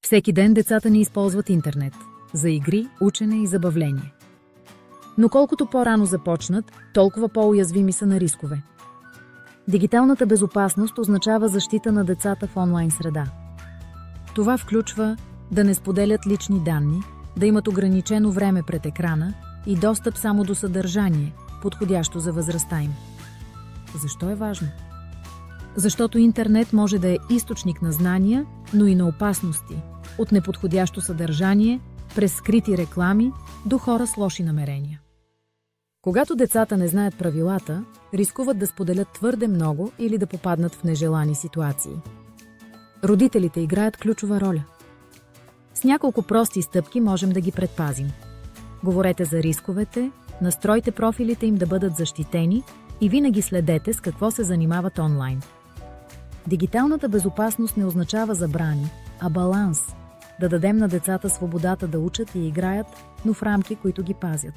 Всеки ден децата ни използват интернет за игри, учене и забавление. Но колкото по-рано започнат, толкова по-уязвими са на рискове. Дигиталната безопасност означава защита на децата в онлайн среда. Това включва да не споделят лични данни, да имат ограничено време пред екрана и достъп само до съдържание, подходящо за възрастта им. Защо е важно? Защото интернет може да е източник на знания, но и на опасности, от неподходящо съдържание, през скрити реклами до хора с лоши намерения. Когато децата не знаят правилата, рискуват да споделят твърде много или да попаднат в нежелани ситуации. Родителите играят ключова роля. С няколко прости стъпки можем да ги предпазим. Говорете за рисковете, настройте профилите им да бъдат защитени и винаги следете с какво се занимават онлайн. Дигиталната безопасност не означава забрани, а баланс. Да дадем на децата свободата да учат и играят, но в рамки, които ги пазят.